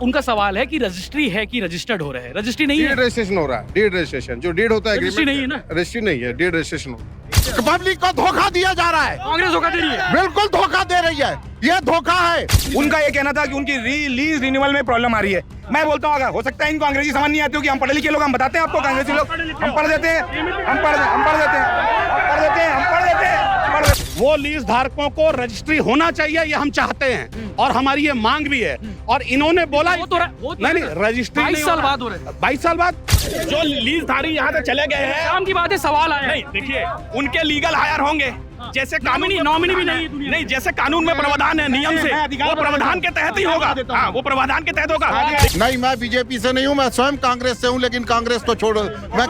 उनका सवाल है कि रजिस्ट्री है कि रजिस्टर्ड हो रहा है? रजिस्ट्री नहीं है, डीड रजिस्ट्रेशन हो रहा है, डीड रजिस्ट्रेशन जो डीड होता है रजिस्ट्री नहीं है ना? रजिस्ट्री नहीं है, डीड रजिस्ट्रेशन हो पब्लिक को धोखा दिया जा रहा है, कांग्रेस धोखा दे रही है। बिल्कुल धोखा दे रही है, ये धोखा है। उनका ये कहना था कि उनकी लीज रिन्यूअल में प्रॉब्लम आ रही है। मैं बोलता हूँ अगर हो सकता है इनको अंग्रेजी समझ नहीं आती हो कि हम पढ़े लिखे लोग, हम बताते हैं आपको, अंग्रेजी लोग हम पढ़ देते हैं, हम पढ़ देते हैं। वो लीज धारकों को रजिस्ट्री होना चाहिए, ये हम चाहते हैं और हमारी ये मांग भी है। और इन्होंने बोला नहीं रजिस्ट्री 22 साल बाद हो रहा है। 22 साल बाद जो लीज धारी यहाँ से चले गए हैं, काम की बात है, सवाल आया नहीं देखिए उनके लीगल हायर होंगे जैसे कानूनी नॉमिनी भी नहीं है दुनिया में। नहीं जैसे कानून में प्रावधान है नियम से, वो प्रावधान के तहत ही होगा। हाँ, वो प्रावधान के तहत होगा। नहीं, मैं बीजेपी से नहीं हूँ, मैं स्वयं कांग्रेस से हूँ, लेकिन कांग्रेस तो छोड़ो, मैं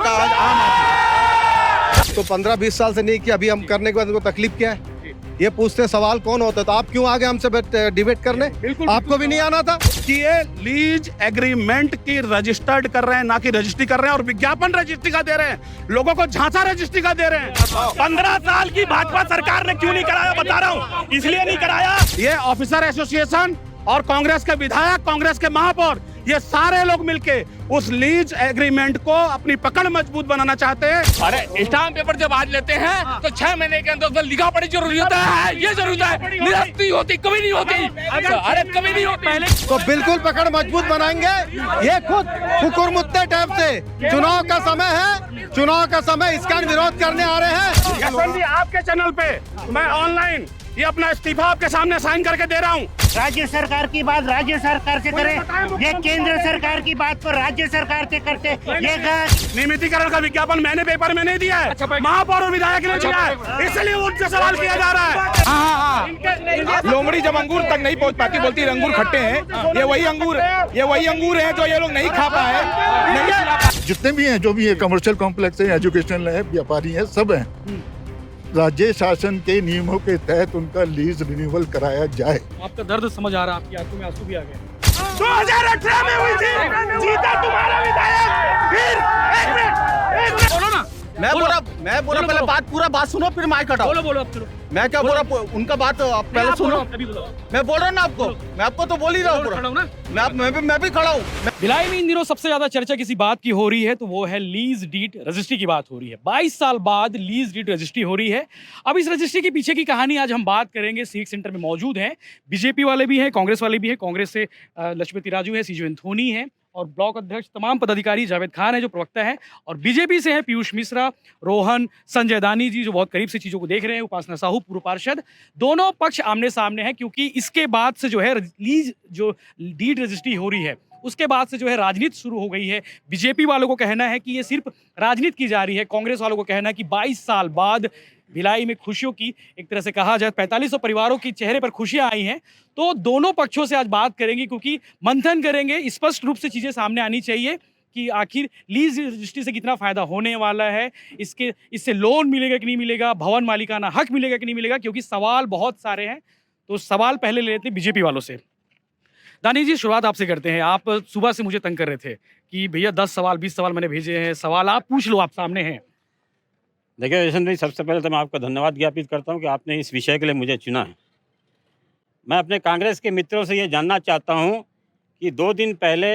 तो 15-20 साल से नहीं किया, अभी हम करने के बाद उनको तकलीफ क्या है? ये पूछते सवाल कौन होता है, तो आप क्यों आगे हमसे डिबेट करने? आपको भी नहीं आना था कि ये लीज एग्रीमेंट की रजिस्टर्ड कर रहे हैं, ना कि रजिस्ट्री कर रहे हैं, और विज्ञापन रजिस्ट्री का दे रहे हैं, लोगों को झांसा रजिस्ट्री का दे रहे हैं। 15 साल की भाजपा सरकार ने क्यों नहीं कराया बता रहा हूँ, इसलिए नहीं कराया। ये ऑफिसर एसोसिएशन और कांग्रेस के विधायक, कांग्रेस के महापौर, ये सारे लोग मिलके उस लीज एग्रीमेंट को अपनी पकड़ मजबूत बनाना चाहते हैं। अरे स्टाम्प पेपर जब आज लेते हैं तो 6 महीने के अंदर लिखा पढ़ी जरूरी होता है, ये जरूरी है, निरस्ती होती कभी नहीं होती, अरे कभी नहीं होती। पहले तो बिल्कुल पकड़ मजबूत बनाएंगे। ये खुद कुकुरमुत्ते टाइप से चुनाव का समय है, चुनाव का समय, इसका विरोध करने आ रहे हैं। यशवंत जी आपके चैनल पे मैं ऑनलाइन ये अपना इस्तीफा आपके सामने साइन करके दे रहा हूँ। राज्य सरकार की बात राज्य सरकार से करें, ये केंद्र सरकार की बात को राज्य सरकार से करते, ये नियमितीकरण का विज्ञापन मैंने पेपर में नहीं दिया है, महापौर और विधायक ने दिया है, इसलिए उनसे सवाल किया जा रहा है। हाँ, लोमड़ी जब अंगूर तक नहीं पहुंच पाती, बोलती अंगूर खट्टे हैं, ये वही अंगूर है जो ये लोग नहीं खा पाए, नहीं खिला पाए। जितने भी हैं, जो भी है, कमर्शियल कॉम्प्लेक्स है, एजुकेशनल है, व्यापारी है, सब हैं, राज्य शासन के नियमों के तहत उनका लीज रिन्यूअल कराया जाए। आपका दर्द समझ आ रहा है, आपकी आंखों में आंसू भी आ गए। 2018 में हुई थी, जीता तुम्हारा विधायक, फिर एक मिनट बोलो ना, मैं बोला पहले बात सुनो, फिर माइक हटाओ। बोलो आप चलो। मैं क्या बोला, उनका बात आप पहले सुनो। मैं बोल रहा हूँ ना आपको, मैं आपको तो बोल ही रहा हूँ, मैं भी खड़ा हूँ। भिलाई में इन दिनों सबसे ज्यादा चर्चा किसी बात की हो रही है तो वो है लीज डीड रजिस्ट्री की बात हो रही है। 22 साल बाद लीज डीड रजिस्ट्री हो रही है। अब इस रजिस्ट्री के पीछे की कहानी आज हम बात करेंगे। सिविक सेंटर में मौजूद हैं, बीजेपी वाले भी हैं, कांग्रेस वाले भी हैं। कांग्रेस से लक्ष्मीपति राजू है, सीजो एंथोनी है और ब्लॉक अध्यक्ष तमाम पदाधिकारी, जावेद खान है जो प्रवक्ता है, और बीजेपी से हैं पीयूष मिश्रा, रोहन, संजय दानी जी जो बहुत करीब से चीज़ों को देख रहे हैं, उपासना साहू पूर्व पार्षद। दोनों पक्ष आमने सामने हैं क्योंकि इसके बाद से जो है लीज जो डीड रजिस्ट्री हो रही है उसके बाद से जो है राजनीति शुरू हो गई है। बीजेपी वालों को कहना है कि ये सिर्फ राजनीति की जा रही है, कांग्रेस वालों को कहना है कि 22 साल बाद भिलाई में खुशियों की, एक तरह से कहा जाए 4500 परिवारों की चेहरे पर खुशियां आई हैं। तो दोनों पक्षों से आज बात करेंगे क्योंकि मंथन करेंगे, स्पष्ट रूप से चीज़ें सामने आनी चाहिए कि आखिर लीज रजिस्ट्री से कितना फ़ायदा होने वाला है, इससे लोन मिलेगा कि नहीं मिलेगा, भवन मालिकाना हक मिलेगा कि नहीं मिलेगा, क्योंकि सवाल बहुत सारे हैं। तो सवाल पहले ले लेते हैं बीजेपी वालों से। दानी जी, शुरुआत आपसे करते हैं। आप सुबह से मुझे तंग कर रहे थे कि भैया 10 सवाल 20 सवाल मैंने भेजे हैं, सवाल आप पूछ लो, आप सामने हैं। देखिए यशवंत भाई, सबसे पहले तो मैं आपका धन्यवाद ज्ञापित करता हूं कि आपने इस विषय के लिए मुझे चुना है। मैं अपने कांग्रेस के मित्रों से ये जानना चाहता हूं कि 2 दिन पहले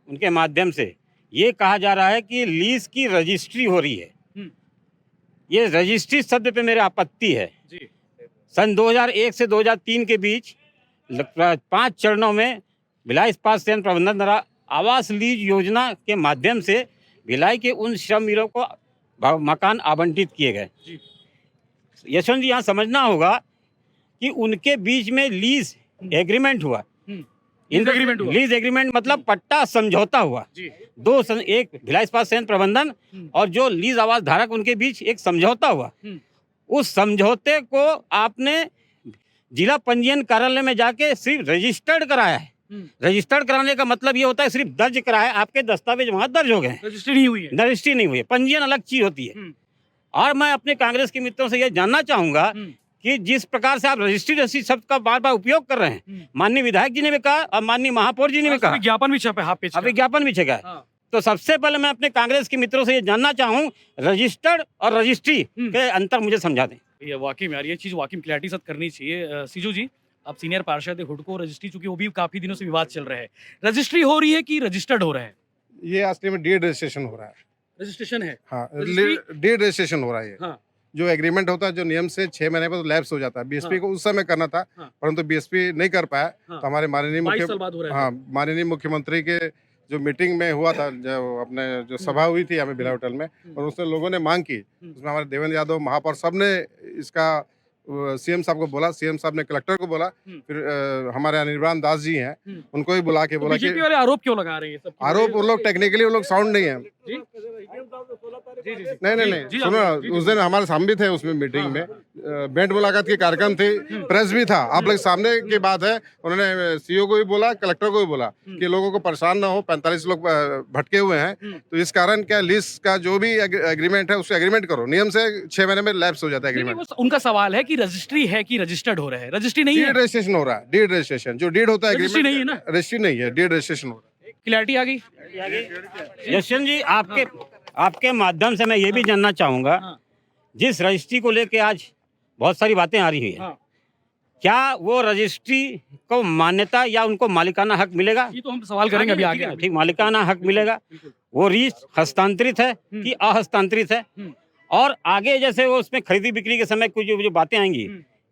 उनके माध्यम से ये कहा जा रहा है कि लीज की रजिस्ट्री हो रही है। ये रजिस्ट्री शब्द पे मेरे आपत्ति है जी। सन 2001 से 2003 के बीच 5 चरणों में भिलाई इस्पात संयंत्र प्रबंधन द्वारा आवास लीज योजना के माध्यम से भिलाई के उन श्रमवीरों को मकान आवंटित किए गए। यशवंत जी, यहाँ समझना होगा कि उनके बीच में लीज एग्रीमेंट हुआ। लीज एग्रीमेंट मतलब पट्टा समझौता हुआ जी। एक भिलाई इस्पात संयंत्र प्रबंधन और जो लीज आवास धारक उनके बीच एक समझौता हुआ। उस समझौते को आपने जिला पंजीयन कार्यालय में जाके सिर्फ रजिस्टर्ड कराया है। रजिस्टर्ड कराने का मतलब ये होता है सिर्फ दर्ज कराया, आपके दस्तावेज वहां दर्ज हो गए, रजिस्ट्री नहीं हुई है। रजिस्ट्री नहीं हुई है, पंजीयन अलग चीज होती है। और मैं अपने कांग्रेस के मित्रों से ये जानना चाहूंगा कि जिस प्रकार से आप रजिस्ट्री शब्द का बार बार उपयोग कर रहे हैं, माननीय विधायक जी ने भी कहा और माननीय महापौर जी ने भी कहा, विज्ञापन भी छपे, हाफ पेज का विज्ञापन भी छपा है। तो सबसे पहले मैं अपने कांग्रेस के मित्रों से ये जानना चाहूँ, रजिस्टर्ड और रजिस्ट्री के अंतर मुझे समझा दें। ये वाकई में यार, ये चीज़ वाकई में क्लैरिटी साथ करनी चाहिए। सीजू जी, आप सीनियर पार्षद है, हुडको रजिस्ट्री, चूंकि वो भी काफी दिनों से विवाद चल रहा है, रजिस्ट्री हो रही है कि रजिस्टर्ड हो रहा है? ये असली में डीड रजिस्ट्रेशन हो रहा है। रजिस्ट्रेशन है। हाँ, रजिस्ट्री- डीड रजिस्ट्रेशन हो रहा है ये। हाँ। जो एग्रीमेंट होता है, जो नियम से 6 महीने पर लैप्स हो जाता है। बीएसपी हाँ। को उस समय करना था, हाँ। परंतु बीएसपी नहीं कर पाया। हाँ। तो हमारे माननीय 22 साल बाद हो रहा है। हाँ, माननीय मुख्यमंत्री के जो मीटिंग में हुआ था, जो अपने जो सभा हुई थी हमें बिला होटल में, और उसमें लोगों ने मांग की। उसमें हमारे देवेंद्र यादव महापौर सब ने इसका सीएम साहब को बोला, सीएम साहब ने कलेक्टर को बोला, फिर हमारे अनिर्बान दास जी हैं, उनको भी बुला के तो बोला कि बीजेपी वाले आरोप क्यों लगा रहे हैं ये सब? आरोप, वो लोग टेक्निकली वो लोग साउंड नहीं है। जी? जी, जी, जी। नहीं नहीं जी, नहीं, जी, सुनो आप- जी, ना, उस दिन हमारे सामने थे उसमें मीटिंग में, भेंट मुलाकात के कार्यक्रम थे, प्रेस भी था। आप लोग सामने की बात है, उन्होंने सीईओ को भी बोला, कलेक्टर को भी बोला कि लोगों को परेशान ना हो, 45 लोग भटके हुए हैं, तो इस कारण क्या लीज का जो भी एग्रीमेंट है उसको एग्रीमेंट करो। नियम से 6 महीने में लैप्स हो जाता है नहीं, नहीं, एग्रीमेंट। वो उनका सवाल है कि रजिस्ट्री है कि रजिस्टर्ड हो रहा है? रजिस्ट्री नहीं है, डीड रजिस्ट्रेशन हो रहा है, डीड रजिस्ट्रेशन जो डीड होता है रजिस्ट्री नहीं है एग्रीमेंट, ना? रजिस्ट्री नहीं है, डीड रजिस्ट्रेशन हो रहा है। क्लैरिटी आ गई? यशवंत जी, आपके माध्यम से मैं ये भी जानना चाहूंगा, हाँ। जिस रजिस्ट्री को लेके आज बहुत सारी बातें आ रही है, हाँ। क्या वो रजिस्ट्री को मान्यता या उनको मालिकाना हक मिलेगा? ये तो हम सवाल करेंगे अभी आगे। ठीक, मालिकाना हक मिलेगा। वो लीज हस्तांतरित है कि अहस्तांतरित है? और आगे जैसे वो उसमें खरीदी बिक्री के समय कुछ जो बातें आएंगी,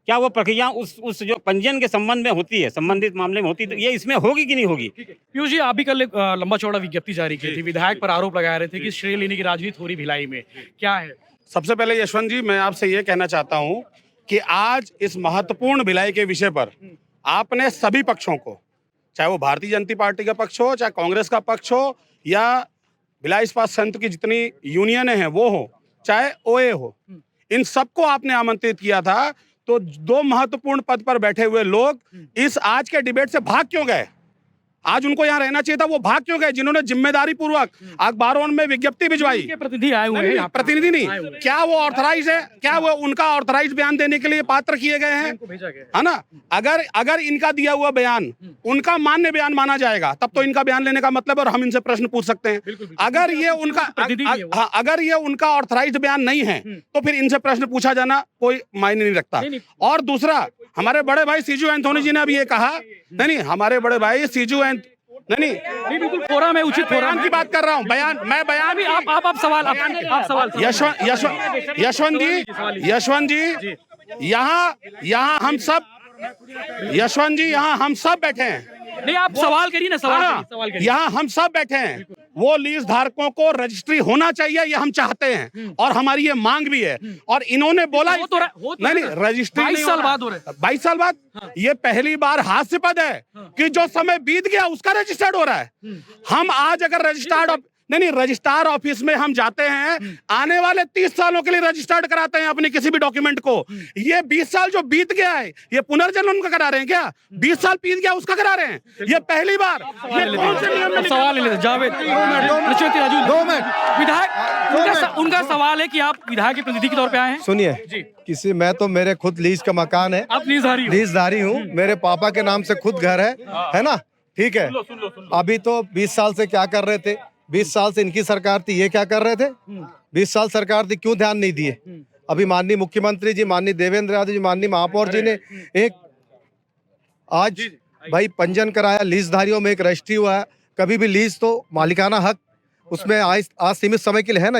क्या वो प्रक्रिया उस जो पंजीयन के संबंध में होती है, संबंधित मामले में होती है, तो ये इसमें होगी कि नहीं होगी? पीयूष जी, आप भी कल एक लंबा चौड़ा विज्ञप्ति जारी की थी, विधायक पर आरोप लगा रहे थे कि श्रेय लेने की राजनीति हो रही भिलाई में, क्या है? सबसे पहले यशवंत जी, मैं आपसे ये कहना चाहता हूं कि आज इस महत्वपूर्ण भिलाई के विषय पर आपने सभी पक्षों को, चाहे वो भारतीय जनता पार्टी का पक्ष हो, चाहे कांग्रेस का पक्ष हो, या भिलाई इस्पात संयंत्र की जितनी यूनियनें हैं वो हो, चाहे ओए हो, इन सबको आपने आमंत्रित किया था। तो दो महत्वपूर्ण पद पर बैठे हुए लोग इस आज के डिबेट से भाग क्यों गए? आज उनको यहाँ रहना चाहिए था, वो भाग क्यों गए? जिन्होंने जिम्मेदारी पूर्वक अखबारों में विज्ञप्ति भिजवाई, के प्रतिनिधि आए हुए हैं यहाँ पर। प्रतिनिधि आए हुए नहीं, हैं। क्या वो ऑथराइज है? क्या वो उनका ऑथराइज बयान देने के लिए पात्र किए गए हैं? इनको भेजा गया है। है ना? अगर इनका दिया हुआ बयान उनका मान्य बयान माना जाएगा, तब तो इनका बयान लेने का मतलब है, और हम इनसे प्रश्न पूछ सकते हैं। बिल्कुल। अगर ये उनका प्रतिनिधि भी है वो। हाँ, अगर ये उनका ऑथराइज बयान नहीं है, तो फिर इनसे प्रश्न पूछा जाना कोई मायने नहीं रखता। नहीं, नहीं। और दूसरा, हमारे बड़े भाई सीजू एंथोनी जी ने अभी ये कहा, नहीं, हमारे बड़े भाई सीजू नहीं, बिल्कुल फोरम है, उचित फोरम बयान की बात कर रहा हूँ, मैं बयान अभी आप सवाल यशवंत जी, यहाँ हम सब बैठे हैं। नहीं, आप सवाल करिए ना, सवाल करिए। यहाँ हम सब बैठे हैं। वो लीज धारकों को रजिस्ट्री होना चाहिए, ये हम चाहते हैं, और हमारी ये मांग भी है। और इन्होंने बोला नहीं, रजिस्ट्री 22 साल बाद हो रहा है। 22 साल बाद ये पहली बार हास्यास्पद है कि जो समय बीत गया उसका रजिस्टर्ड हो रहा है। हम आज अगर रजिस्टर्ड रजिस्ट्रार ऑफिस में हम जाते हैं, आने वाले 30 सालों के लिए रजिस्टर्ड कराते हैं अपने किसी भी डॉक्यूमेंट को। ये 20 साल जो बीत गया है, ये पुनर्जन्म का करा रहे हैं क्या? 20 साल बीत गया उसका करा रहे हैं, ये पहली बार। ये कौन से नियम में लिखा? सवाल ले लेते जावेद, राजू, 2 मिनट। विधायक, उनका सवाल है कि आप विधायक के प्रतिनिधि के तौर पे आए हैं। सुनिए, मैं तो, मेरे खुद लीज का मकान है, आप लीजधारी हूँ, मेरे पापा के नाम से खुद घर है ना? ठीक है। अभी तो 20 साल से क्या कर रहे थे? 20 साल से इनकी सरकार थी, ये क्या कर रहे थे? 20 साल सरकार थी, क्यों ध्यान नहीं दिए? अभी माननीय मुख्यमंत्री जी, माननीय देवेंद्र यादव जी, माननीय महापौर जी ने एक आज भाई पंजीयन कराया, लीजधारियों में एक रजिस्ट्री हुआ है। कभी भी लीज तो मालिकाना हक उसमें आज सीमित समय के लिए है ना,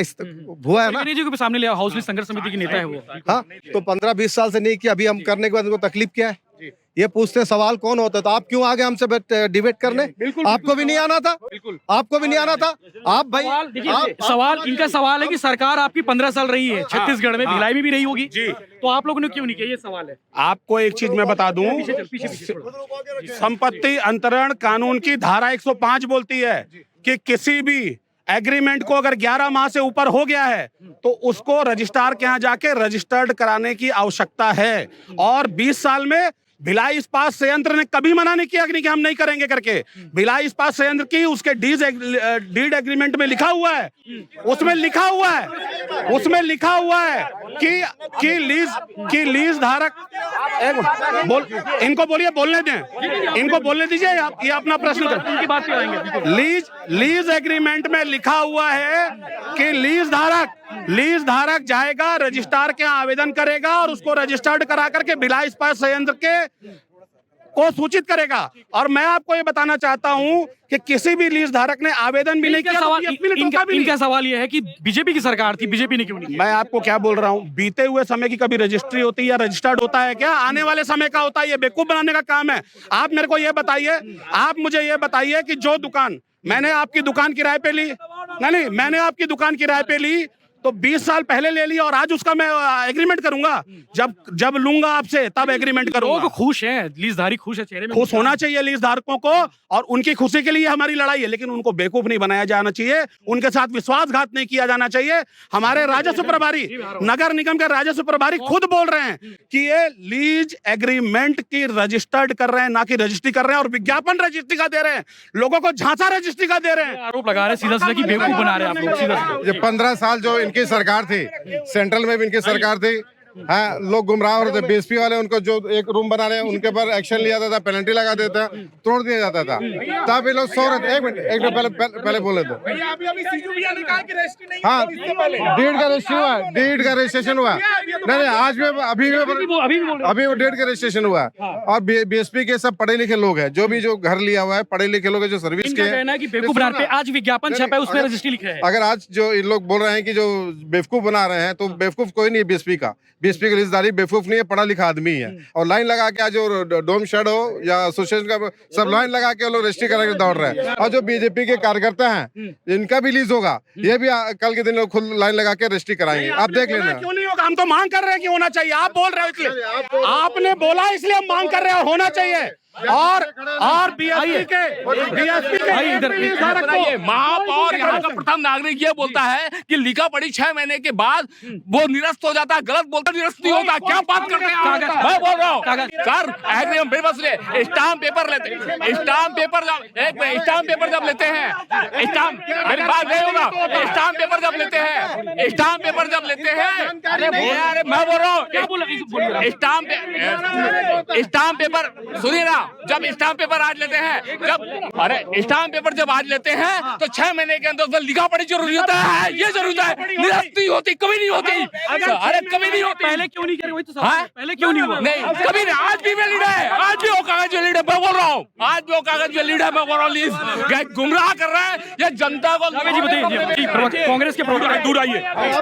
हुआ है ना? जी को भी सामने लिया, हाउस लिस्ट संघर्ष समिति की नेता है वो। हाँ, तो 15-20 साल से नहीं किया, अभी हम करने के बाद उनको तकलीफ क्या है? ये पूछते हैं सवाल कौन होता है, तो आप क्यों आगे हमसे डिबेट करने? आपको भी नहीं आना था, आपको भी नहीं आना था। आप भाई सवाल इनका सवाल है कि सरकार आपकी 15 साल रही है छत्तीसगढ़ में, भिलाई में भी रही होगी, तो आप लोगों ने क्यों नहीं किया? ये सवाल है। आपको एक चीज मैं बता दूं, संपत्ति अंतरण कानून की धारा 105 बोलती है कि किसी भी एग्रीमेंट को अगर 11 माह से ऊपर हो गया है तो उसको रजिस्ट्रार के यहाँ जाके रजिस्टर्ड कराने की आवश्यकता है। और 20 साल में भिलाई इस्पात संयंत्र ने कभी मना नहीं किया कि हम नहीं करेंगे करके। भिलाई इस्पात संयंत्र की उसके डीड एग्रीमेंट में लिखा हुआ है, उसमें लिखा हुआ है कि लीज धारक, इनको बोलिए, बोलने दें, इनको बोलने दीजिए, ये अपना प्रश्न कर। लीज एग्रीमेंट में लिखा हुआ है कि लीज धारक जाएगा, रजिस्ट्रार के यहाँ आवेदन करेगा और उसको रजिस्टर्ड करा करके भिलाई इस्पात संयंत्र के को सूचित करेगा। और मैं आपको ये बताना चाहता हूं कि किसी भी लीज धारक ने आवेदन भी नहीं इनका किया, सवाल तो अपने टोका भी नहीं। इनका सवाल यह है कि बीजेपी की सरकार थी, बीजेपी ने क्यों नहीं किया? मैं आपको क्या बोल रहा हूं, बीते हुए समय की कभी रजिस्ट्री होती है या रजिस्टर्ड होता है क्या? आने वाले समय का होता है, ये बेवकूफ बनाने का काम है। आप मेरे को ये बताइए, आप मुझे ये बताइए कि जो दुकान मैंने आपकी दुकान किराए पे ली, नहीं मैंने आपकी दुकान किराए पे ली तो 20 साल पहले ले लिया और आज उसका मैं एग्रीमेंट करूंगा। जब लूंगा आपसे तब एग्रीमेंट करूंगा। लोग खुश हैं, लीजधारी खुश है, चेहरे में खुश होना चाहिए लीज धारकों को, और उनकी खुशी के लिए हमारी लड़ाई है, लेकिन उनको बेवकूफ नहीं बनाया जाना चाहिए, उनके साथ विश्वासघात नहीं किया जाना चाहिए। हमारे राजस्व प्रभारी, नगर निगम के राजस्व प्रभारी खुद बोल रहे हैं कि ये लीज एग्रीमेंट की रजिस्टर्ड कर रहे हैं, ना कि रजिस्ट्री कर रहे हैं, और विज्ञापन रजिस्ट्री का दे रहे हैं, लोगों को झांसा रजिस्ट्री का दे रहे हैं। आरोप लगा रहे हैं सीधा सीधा कि बेवकूफ बना रहे हैं आप लोग, सीधा। ये 15 साल जो इनकी सरकार थी, सेंट्रल में भी इनकी सरकार थी, हाँ, लोग गुमराह हो रहे थे। बीएसपी वाले उनको जो एक रूम बना रहे हैं उनके पर एक्शन लिया जाता था, पेनल्टी लगा देता, तोड़ दिया जाता था। तब ये लोग सो रहे थे। एक मिनट पहले बोले थे, हाँ, डेट का रजिस्ट्रेशन हुआ, डेट का रजिस्ट्रेशन हुआ, नहीं आज में अभी वो डेट का रजिस्ट्रेशन हुआ। और बीएसपी के सब पढ़े लिखे लोग हैं, जो घर लिया हुआ है, पढ़े लिखे लोग हैं, जो सर्विस के कहना है कि बेवकूफ बना रहे हैं। आज विज्ञापन छपा है, उसमें रजिस्ट्री लिखा है। अगर आज जो इन लोग बोल रहे हैं कि जो बेवकूफ बना रहे हैं, तो बेवकूफ कोई नहीं है बीएसपी का। बीएसपी की लीजदारी बेवकूफ नहीं है, पढ़ा लिखा आदमी है। और लाइन लगा के आज जो डोम शेड हो या एसोसिएशन का सब लाइन लगा के लोग रजिस्ट्री करा के दौड़ रहे हैं। और जो बीजेपी के कार्यकर्ता हैं, इनका भी लीज होगा, ये भी कल के दिन लोग खुद लाइन लगा के रजिस्ट्री कराएंगे। आप देख लेना। क्यों नहीं होगा? हम तो मांग कर रहे हैं कि होना चाहिए। आप बोल रहे हो इसलिए, आपने बोला इसलिए हम मांग कर रहे हैं, होना चाहिए। और बीएसपी के महापौर यहाँ का प्रथम नागरिक ये बोलता है कि लिखा पढ़ी 6 महीने के बाद वो निरस्त हो जाता है, गलत बोलता, निरस्त नहीं होता। क्या बात करते हैं? मैं बोल रहा हूँ सर, एग्रीमेंट बेबस ले, स्टाम्प पेपर लेते, स्टाम्प पेपर जब लेते हैं, स्टाम्प, मेरी बात नहीं होगा, स्टाम्प पेपर जब लेते हैं, स्टाम्प पेपर जब लेते हैं, अरे मैं बोल रहा हूँ स्टाम्प पेपर सुनिए ना, जब स्टाम्प पेपर आज लेते हैं, स्टाम्प पेपर जब आज लेते हैं तो 6 महीने के अंदर लिखा पढ़ी जरूरी होता है, ये जरूरी है, निरस्त नहीं होती, कभी नहीं होती। अरे कभी नहीं होती। पहले क्यों नहीं करे? वही तो सवाल है, पहले क्यों नहीं हुआ? नहीं, कभी नहीं। आज भी वैलिड है, आज भी वो कागज वैलिड है, मैं बोल रहा हूँ, आज भी वो कागज वैलिड है, मैं बोल रहा हूँ। गुमराह कर रहा है ये जनता को। जी बताइए, कांग्रेस के प्रवक्ता दूर आइए।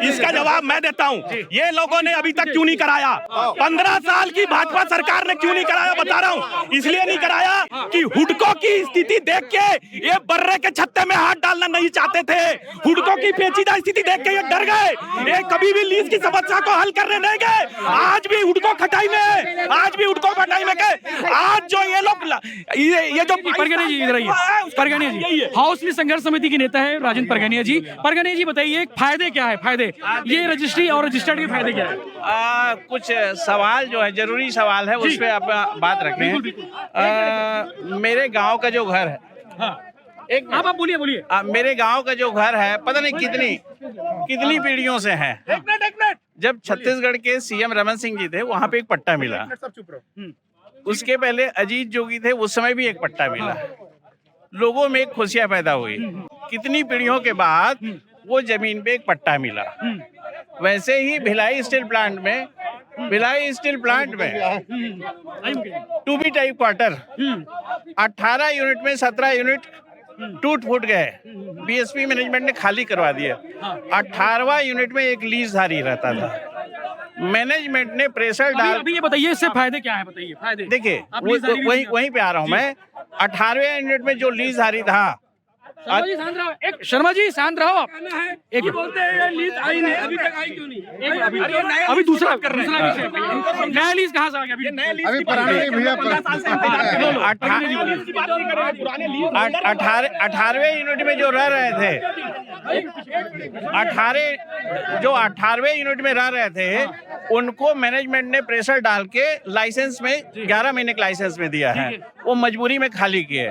इसका जवाब मैं देता हूँ। ये लोगों ने अभी तक क्यों नहीं कराया? 15 साल की भाजपा सरकार ने क्यों नहीं कराया? बता रहा हूँ, इसलिए नहीं कराया कि हुडको की स्थिति देख के ये बर्रे के छत्ते में हाथ डालना नहीं चाहते थे। हुडको की पेचीदा स्थिति देख के ये डर गए, ये कभी भी लीज की समस्या को हल करने नहीं गए। आज भी हुडको खटाई में, आज जो ये लोग ये जो परगनिया जी इधर आइए। परगनिया जी हाउस में संघर्ष समिति के नेता है राजेंद्र परगनिया जी। परगनिया जी बताइए, फायदे क्या है? फायदे ये रजिस्ट्री और रजिस्टर्ड के फायदे क्या है? कुछ सवाल जो है, जरूरी सवाल है, उस पे आप बात रखें। मेरे गांव का जो घर है, आप बोलिए। मेरे गांव का जो घर है, पता नहीं कितनी पीढ़ियों से है। जब छत्तीसगढ़ के सीएम रमन सिंह जी थे, वहां पे एक पट्टा मिला। उसके पहले अजीत जोगी थे, उस समय भी एक पट्टा मिला। लोगों में खुशियां पैदा हुई। कितनी पीढ़ियों के बाद वो जमीन पे एक पट्टा मिला। वैसे ही भिलाई स्टील प्लांट में 2B टाइप क्वार्टर 18 यूनिट में 17 यूनिट टूट फूट गए। बीएसपी मैनेजमेंट ने खाली करवा दिया। 18वां यूनिट में एक लीजधारी रहता था। मैनेजमेंट ने प्रेशर डाल। अभी ये बताइए, इससे फायदे क्या है? बताइए फायदे। देखिए, वहीं पे आ रहा हूँ मैं। 18वें यूनिट में जो लीजधारी था, शर्मा जी शांत रहो आप। एक बोलते हैं लीज आई नहीं, अभी तक आई क्यों नहीं? अभी दूसरा कर रहे हैं। नया लीज कहाँ से आ गया? अभी पुराने भैया 18वें यूनिट में जो रह रहे थे, 18वें यूनिट में रह रहे थे, उनको मैनेजमेंट ने प्रेशर डाल के लाइसेंस में 11 महीने के लाइसेंस में दिया है। वो मजबूरी में खाली किए।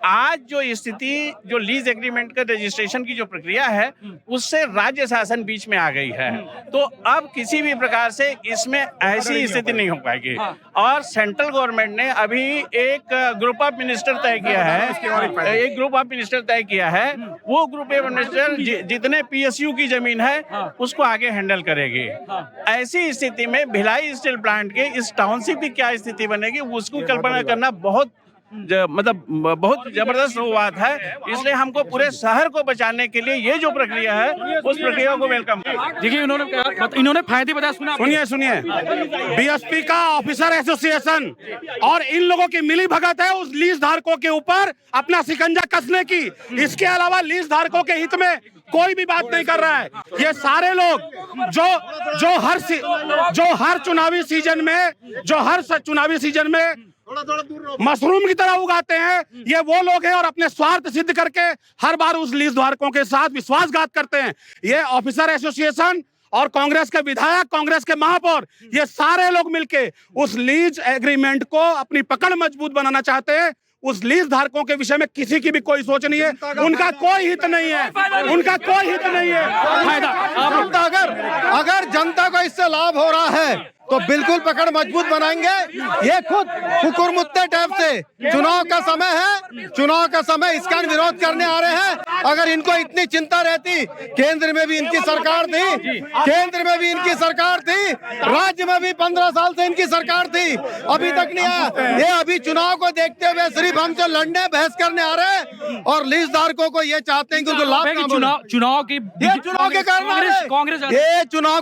आज जो स्थिति, जो लीज एग्रीमेंट का रजिस्ट्रेशन की जो प्रक्रिया है, उससे राज्य शासन बीच में आ गई है। तो अब किसी भी प्रकार से इसमें ऐसी स्थिति नहीं हो पाएगी। और सेंट्रल गवर्नमेंट ने अभी एक ग्रुप ऑफ मिनिस्टर तय किया है, एक ग्रुप ऑफ मिनिस्टर तय किया है। वो ग्रुप ऑफ मिनिस्टर जितने PSU की जमीन है उसको आगे हैंडल करेगी। ऐसी स्थिति में भिलाई स्टील प्लांट के इस टाउनशिप की क्या स्थिति बनेगी, उसको कल्पना करना बहुत जबरदस्त बात है। इसलिए हमको पूरे शहर को बचाने के लिए ये जो प्रक्रिया है, उस प्रक्रिया को वेलकम करें। देखिए इन्होंने फायदे बताया, सुनिए BSP का ऑफिसर एसोसिएशन और इन लोगों की मिली भगत है उस लीज धारकों के ऊपर अपना शिकंजा कसने की। इसके अलावा लीज धारकों के हित में कोई भी बात नहीं कर रहा है। ये सारे लोग जो हर चुनावी सीजन में मशरूम की तरह उगाते हैं, ये वो लोग हैं और अपने स्वार्थ सिद्ध करके हर बार उस लीज धारकों के साथ विश्वासघात करते हैं। ये ऑफिसर एसोसिएशन और कांग्रेस के विधायक, कांग्रेस के महापौर, ये सारे लोग मिलके उस लीज एग्रीमेंट को अपनी पकड़ मजबूत बनाना चाहते हैं। उस लीज धारकों के विषय में किसी की भी कोई सोच नहीं है, उनका कोई हित नहीं है, उनका कोई हित नहीं है। फायदा अगर जनता को इससे लाभ हो रहा है तो बिल्कुल पकड़ मजबूत बनाएंगे। ये खुद हुकुरमुत्ते टाइप से चुनाव का समय इसका विरोध करने आ रहे हैं। अगर इनको इतनी चिंता रहती, केंद्र में भी इनकी सरकार थी, राज्य में भी 15 साल से इनकी सरकार थी, अभी तक नहीं आया। ये अभी चुनाव को देखते हुए सिर्फ हमसे लड़ने बहस करने आ रहे हैं और लीज धारकों को ये चाहते हैं कि उनको लाभ चुनाव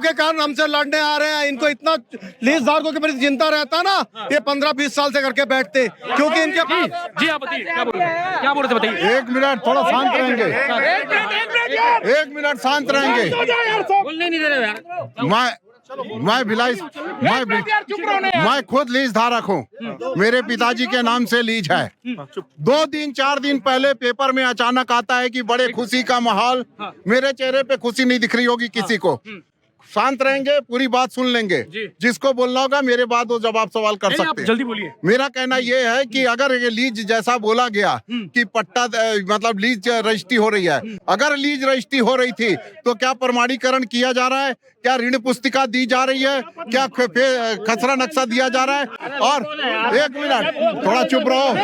के कारण हमसे लड़ने आ रहे हैं। इनको इतना लीज धारकों के प्रति चिंता रहता ना, ये 15-20 साल से करके बैठते, क्योंकि इनके पास। जी आप बताइए क्या बोल रहे थे, बताइए। एक मिनट थोड़ा शांत रहेंगे, एक मिनट शांत रहेंगे। बोलने नहीं दे रहे यार। मैं खुद लीज धारक हूँ, मेरे पिताजी के नाम से लीज है। 4 दिन पहले पेपर में अचानक आता है कि बड़े खुशी का माहौल। मेरे चेहरे पे खुशी नहीं दिख रही होगी किसी को। शांत रहेंगे, पूरी बात सुन लेंगे। जिसको बोलना होगा मेरे बाद वो जवाब सवाल कर सकते हैं। जल्दी बोलिए। मेरा कहना ये है कि अगर ये लीज जैसा बोला गया कि पट्टा मतलब लीज रजिस्ट्री हो रही है, अगर लीज रजिस्ट्री हो रही थी तो क्या प्रमाणीकरण किया जा रहा है? क्या ऋण पुस्तिका दी जा रही है? क्या खसरा नक्शा दिया जा रहा है? और एक मिनट थोड़ा चुप रहो,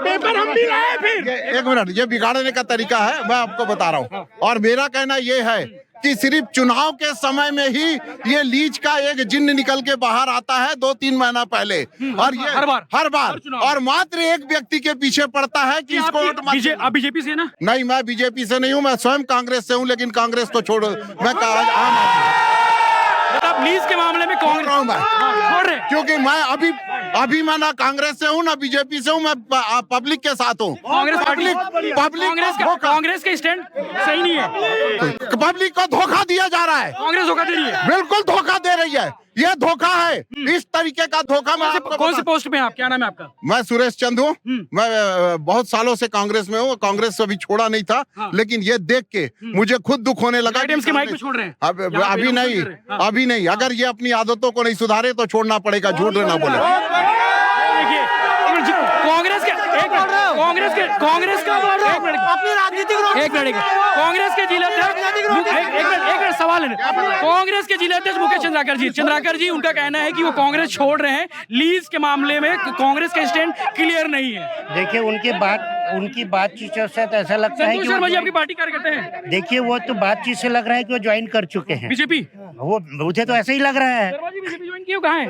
पेपर हम भी लाए फिर। एक मिनट, ये बिगाड़ने का तरीका है, मैं आपको बता रहा हूँ। और मेरा कहना ये है कि सिर्फ चुनाव के समय में ही ये लीज का एक जिन्न निकल के बाहर आता है 2-3 महीना पहले, और ये हर बार और मात्र एक व्यक्ति के पीछे पड़ता है कि इसको वोट मत। आप बीजेपी से ना? नहीं, मैं बीजेपी से नहीं हूँ, मैं स्वयं कांग्रेस से हूँ, लेकिन कांग्रेस तो छोड़ो, मैं आम आप लीज के मामले में कौन रहा हूँ मैं, छोड़ रहे? क्योंकि मैं अभी मैं ना कांग्रेस से हूँ ना बीजेपी से हूँ, मैं पब्लिक के साथ हूँ। कांग्रेस का स्टैंड सही नहीं है, पब्लिक को धोखा दिया जा रहा है। कांग्रेस धोखा दे रही है, बिल्कुल धोखा दे रही है, ये धोखा है। इस तरीके का धोखा मैं कौन से पोस्ट पे हैं आप? क्या नाम है आपका? मैं सुरेश चंद हूँ। मैं बहुत सालों से कांग्रेस में हूँ, कांग्रेस से अभी छोड़ा नहीं था। लेकिन ये देख के मुझे खुद दुख होने लगा। के माइक पे छोड़ रहे हैं? अभी नहीं। अगर ये अपनी आदतों को नहीं सुधारे तो छोड़ना पड़ेगा, झूठ ना बोले। कांग्रेस का अपनी राजनीतिक कांग्रेस के जिलाध्यक्ष सवाल है। कांग्रेस के जिलाध्यक्ष मुकेश चंद्राकर जी उनका कहना है कि वो कांग्रेस छोड़ रहे हैं, लीज के मामले में कांग्रेस का स्टैंड क्लियर नहीं है। देखिए उनकी बातचीत से तो ऐसा लगता है कि आपकी पार्टी कार्यकर्ता हैं। देखिए वो तो बातचीत से लग रहा है कि वो ज्वाइन कर चुके हैं बीजेपी। वो मुझे तो ऐसा ही लग रहा है। बीजेपी ज्वाइन किया कहाँ है?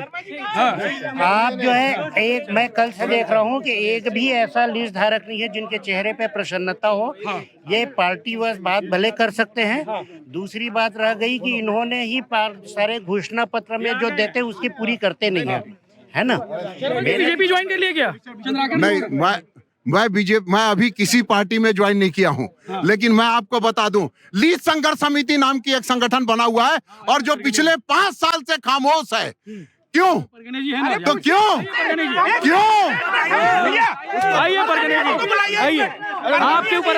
आप जो है मैं कल से देख रहा हूँ कि एक भी ऐसा लीज धारक नहीं है जिनके चेहरे पे प्रसन्नता हो। ये पार्टी वश बात भले कर सकते हैं। दूसरी बात रह गई कि इन्होंने ही सारे घोषणा पत्र में जो देते उसकी पूरी करते नहीं है ना। बीजेपी ज्वाइन कर लिया क्या? नहीं, मैं अभी किसी पार्टी में ज्वाइन नहीं किया हूँ। लेकिन मैं आपको बता दूं, लीज संघर्ष समिति नाम की एक संगठन बना हुआ है और जो पिछले 5 साल से खामोश है क्यों? परगने जी है ना, तो क्यों? क्यों? आइए परगने जी, आइए। आपके ऊपर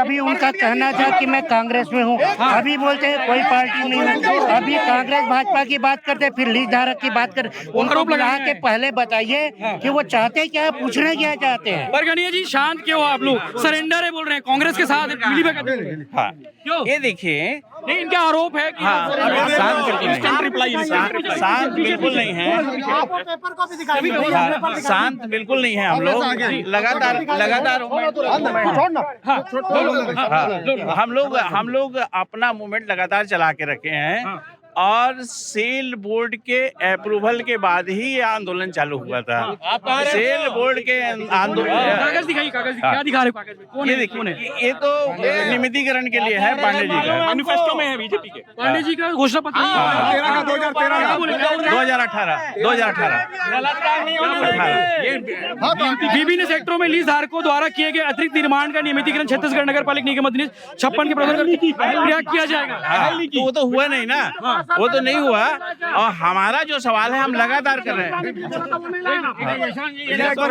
अभी उनका कहना था कि मैं कांग्रेस में हूँ, अभी बोलते हैं कोई पार्टी नहीं हूँ। अभी कांग्रेस भाजपा की बात करते, फिर लीज धारक की बात कर। उनको बुला के पहले बताइए कि वो चाहते क्या है, पूछना क्या चाहते हैं। परगनिया जी शांत क्यों हो आप लोग? सरेंडर है बोल रहे हैं, कांग्रेस के साथ मिली भगत। हाँ, क्यों? ये देखिए, नहीं, इनका आरोप है कि हाँ, शांत बिल्कुल नहीं है, शांत बिल्कुल नहीं है। हम लोग लगातार हम लोग अपना मूवमेंट लगातार चला के रखे हैं और सेल बोर्ड के अप्रूवल के बाद ही ये आंदोलन चालू हुआ था। सेल बोर्ड के आंदोलन, कागज दिखाइए, कागज क्या दिखा रहे हो कागज में? कौन ये है? देखिए, ये तो नियमितीकरण के लिए है, पांडे जी का मैनिफेस्टो में है बीजेपी के, पांडे जी का घोषणा पत्र 2018 विभिन्न सेक्टरों में लीज धारकों द्वारा किए गए अतिरिक्त निर्माण का नियमितीकरण छत्तीसगढ़ नगर पालिका निगम अधिनियम 56 के प्रावधान प्रयास किया जाएगा। तो वो तो हुआ नहीं ना, वो तो नहीं हुआ। और हमारा जो सवाल है हम लगातार कर रहे हैं।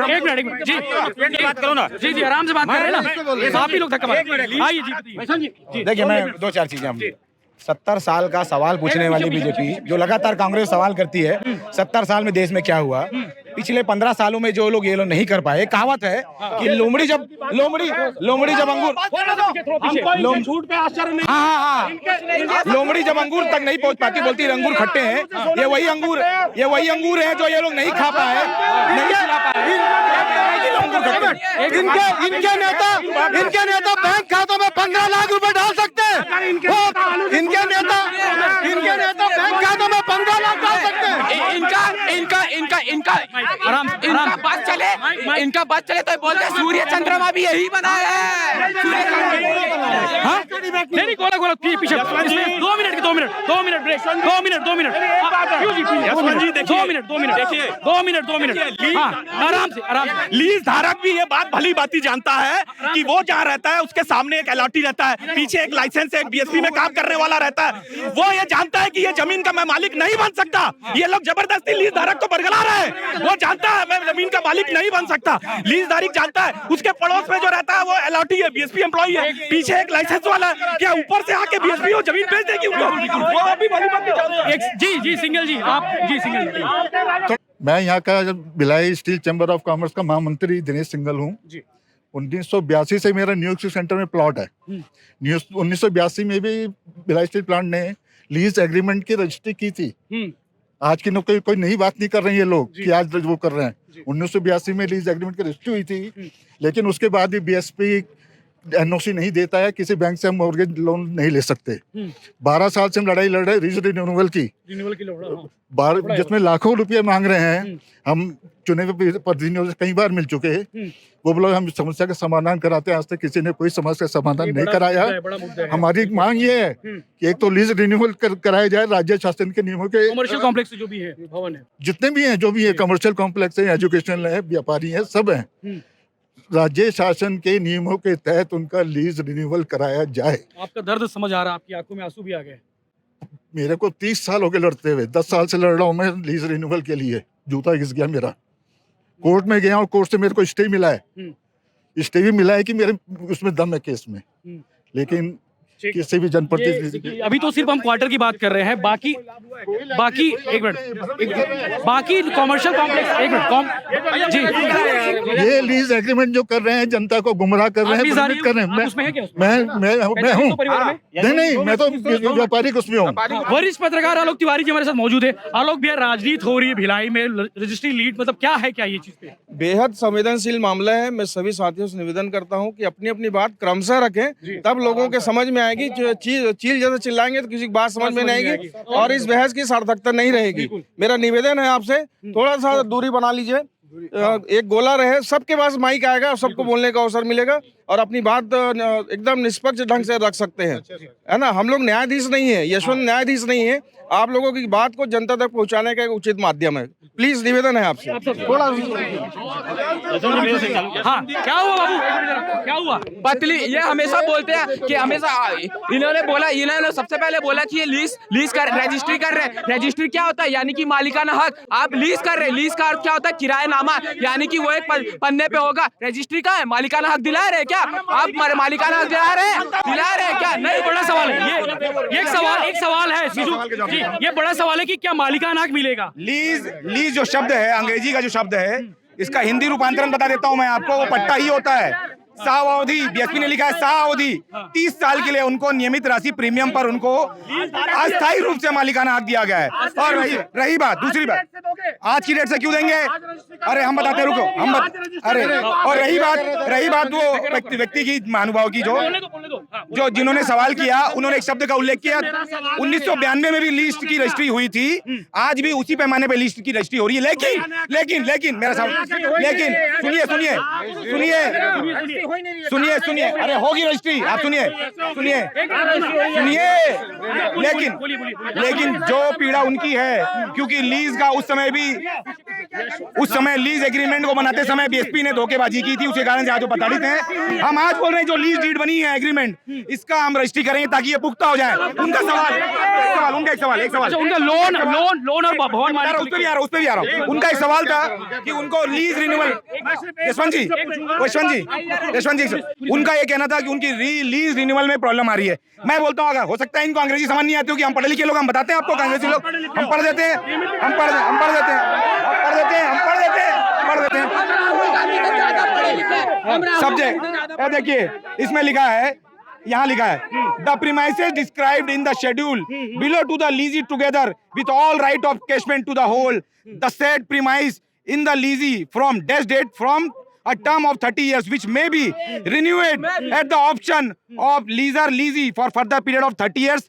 एक मिनट जी, बात करो ना जी, आराम से बात कर रहे हैं ना, आप ही लोग धक्का मार। आइए जी, देखिए, मैं दो चार चीजें, हम 70 साल का सवाल पूछने वाली बीजेपी जो लगातार कांग्रेस सवाल करती है, 70 साल में देश में क्या हुआ, पिछले 15 सालों में जो लोग ये लोग नहीं कर पाए। कहावत है कि लोमड़ी जब अंगूर, लोमड़ी जब अंगूर तक नहीं पहुंच पाती, बोलती है अंगूर खट्टे हैं। ये वही अंगूर है जो ये लोग नहीं खा पाए, नहीं खिला पाए। इनके नेता बैंक खातों में 15 लाख रुपए डाल सकते हैं। इनके नेता बैंक खातों में 15 लाख डाल सकते हैं। इनका बात चले तो बोलते हैं सूर्य चंद्रमा भी यही बनाया है। नहीं गोला पीछे 2 मिनट ब्रेक, 2 मिनट आराम से। लीज धारक भी ये बात भली बाती जानता है कि वो जहाँ रहता है उसके सामने एक अलॉटी रहता है, पीछे एक लाइसेंस, एक बीएसपी में काम करने वाला रहता है। वो ये जानता है कि ये जमीन का मैं मालिक नहीं बन सकता। ये लोग जबरदस्ती लीज धारक को बरगला रहे हैं। वो जानता है मैं जमीन का मालिक नहीं बन सकता। लीज धारक जानता है उसके पड़ोस में जो रहता है वो अलॉटी है, बीएसपी एम्प्लॉई है, पीछे एक लाइसेंस वाला है। क्या ऊपर से आके बीएसपी वो जमीन बेच देगी उनको? वो अभी भली बाती जानता है। जी सिंगल जी, आप जी सिंगल जी। मैं यहाँ का Bhilai steel chamber of commerce का महामंत्री दिनेश सिंघल हूँ। 1982 से मेरा न्यूयॉर्क सेंटर में प्लॉट है। 1982 में भी भिलाई स्टील प्लांट ने लीज एग्रीमेंट की रजिस्ट्री की थी। आज की कोई नई बात नहीं कर रहे हैं ये लोग कि आज वो कर रहे हैं। 1982 में लीज एग्रीमेंट की रजिस्ट्री हुई थी, लेकिन उसके बाद भी बीएसपी एनओसी नहीं देता है, किसी बैंक से हम मॉर्गेज लोन नहीं ले सकते। 12 साल से हम लड़ाई लड़ रहे हैं लीज रिन्यूअल की, जिसमें लाखों रुपए मांग रहे हैं। हम चुने हुए प्रतिनिधियों से कई बार मिल चुके हैं। वो बोले हम समस्या का समाधान कराते हैं, आज तक किसी ने कोई समस्या का समाधान नहीं कराया। हमारी मांग ये है कि एक तो लीज रिन्यूअल कराया जाए, राज्य शासन के नियमों के, कमर्शियल कॉम्प्लेक्स जो भी है, भवन है, जितने भी हैं, जो भी है, कमर्शियल कॉम्प्लेक्स है, एजुकेशनल है, व्यापारी है, सब है, राज्य शासन के नियमों के तहत उनका लीज रिन्यूअल कराया जाए। आपका दर्द समझ आ रहा है, आपकी आंखों में आंसू भी आ गए। मेरे को 30 साल हो गए लड़ते हुए, 10 साल से लड़ रहा हूँ मैं लीज रिन्यूअल के लिए। जूता घिस गया मेरा, कोर्ट में गया और कोर्ट से मेरे को स्टे मिला है। स्टे भी मिला है कि मेरे उसमें दम है केस में, लेकिन किसी भी जनप्रतिनिधि, अभी तो सिर्फ हम क्वार्टर की बात कर रहे हैं, बाकी एक मिनट, बाकी कमर्शियल कॉम्प्लेक्स, एक मिनट जी, ये लीज एग्रीमेंट जो कर रहे हैं जनता को गुमराह कर रहे हैं, भ्रमित कर रहे हैं। मैं हूँ नहीं, मैं तो व्यापारी उसमें हूँ। वरिष्ठ पत्रकार आलोक तिवारी जी हमारे साथ मौजूद है। आलोक भैया, राजनीति हो रही है भिलाई में, रजिस्ट्री लीड, मतलब क्या है, क्या ये चीज पे? बेहद संवेदनशील मामला है। मैं सभी साथियों से निवेदन करता हूं कि अपनी अपनी बात क्रमशः रखें, तब लोगों के समझ में आएगी। चील जैसे चिल्लाएंगे तो किसी की बात समझ में नहीं आएगी और इस बहस की सार्थकता नहीं रहेगी। मेरा निवेदन है आपसे, थोड़ा सा दूरी बना लीजिए, एक गोला रहे, सबके पास माइक आएगा, सबको बोलने का अवसर मिलेगा और अपनी बात एकदम निष्पक्ष ढंग से रख सकते हैं, है ना। हम लोग न्यायाधीश नहीं है, यशवंत न्यायाधीश नहीं है। आप लोगों की बात को जनता तक पहुंचाने का एक उचित माध्यम है। प्लीज निवेदन है आपसे थोड़ा। हाँ, क्या हुआ बाबू, क्या हुआ? पतली ये हमेशा बोलते हैं कि हमेशा इन्होंने सबसे पहले बोला कि ये लीज कर रजिस्ट्री कर रहे हैं। रजिस्ट्री क्या होता है? यानी कि मालिकाना हक। आप लीज कर रहे हैं, लीज का अर्थ क्या होता है? किराएनामा, यानी कि वो एक पन्ने पे होगा। रजिस्ट्री का है, मालिकाना हक दिला रहे हैं क्या आप? मालिकाना हक दिला रहे हैं क्या? नहीं, बड़ा सवाल है ये। एक सवाल है सीजू जी, ये बड़ा सवाल है कि क्या मालिकाना हक मिलेगा? लीज जो शब्द है, अंग्रेजी का जो शब्द है, इसका हिंदी रूपांतरण बता देता हूं मैं आपको। वो पट्टा ही होता है। सावधि, बीएसपी ने लिखा है सावधि, 30 साल के लिए उनको नियमित राशि प्रीमियम पर उनको अस्थायी रूप से मालिकाना हक दिया गया है। और रही बात, दूसरी बात, आज की डेट से क्यों देंगे? अरे हम बताते, रुको अरे, और रही बात वो व्यक्ति की, महानुभाव की, जो जिन्होंने सवाल किया, उन्होंने एक शब्द का उल्लेख किया। 1992 में भी लिस्ट की रजिस्ट्री हुई थी, आज भी उसी पैमाने पे लिस्ट की रजिस्ट्री हो रही है। लेकिन मेरा सवाल, लेकिन सुनिए, अरे होगी रजिस्ट्री, आप सुनिए, लेकिन जो पीड़ा उनकी है, क्योंकि लीज का उस समय लीज एग्रीमेंट को बनाते समय बीएसपी ने धोखेबाजी की थी, उसके कारण से आज वो प्रताड़ित हैं। हम आज बोल रहे हैं जो लीज डीड बनी है, एग्रीमेंट, इसका हम रजिस्ट्री करेंगे ताकि ये पुख्ता हो जाए। उनका सवाल, एक सवाल, उनका लोन और भवन मालिक, उस पे भी आ रहा हूँ। उनका एक सवाल था कि उनको लीज रिन्यूअल, यशवंत जी, उनका ये कहना था कि उनकी लीज रिन्यूअल में प्रॉब्लम आ रही है। मैं बोलता हूँ, हो सकता है इनको अंग्रेजी समझ नहीं आती होगी, हम पढ़े लिखे लोग, हम बताते हैं आपको, अंग्रेजी लोग हम पढ़ देते हैं। सब्जेक्ट देखिए, इसमें लिखा है, यहाँ लिखा है, the premises described in the schedule below to the lessee together with all right of casement to the whole the said premise in the lessee from date date from a term of 30 years which may be renewed at the option of leasee for further period of 30 years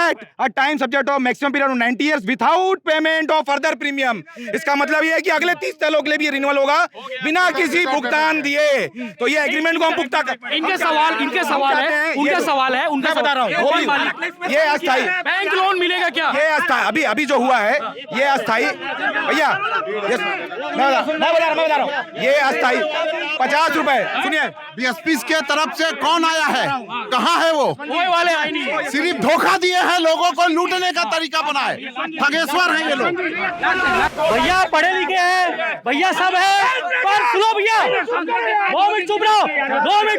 at a time subject of maximum period of 90 years without payment of further premium। इसका मतलब ये है कि अगले 30 सालों के लिए भी रिन्यूअल होगा बिना किसी भुगतान दिए। तो ये एग्रीमेंट को हम भुगता कर, इनके सवाल है, उनका बता रहा हूँ, ये अस्थायी बैंक लोन मिलेगा क्या? ये अस्थायी, अभी जो हुआ है ये अस्थायी, भैया मैं बता रहा हूँ, ये अस्थायी 50 रुपए। सुनिए, बीएसपी के तरफ से कौन आया है, कहाँ है वो? वाले आए नहीं, सिर्फ धोखा दिए हैं, लोगों को लूटने का तरीका बनाए, ठगेश्वर हैं ये लोग। भैया पढ़े लिखे हैं, भैया सब है, पर सुनो भैया, 2 मिनट चुप रहो,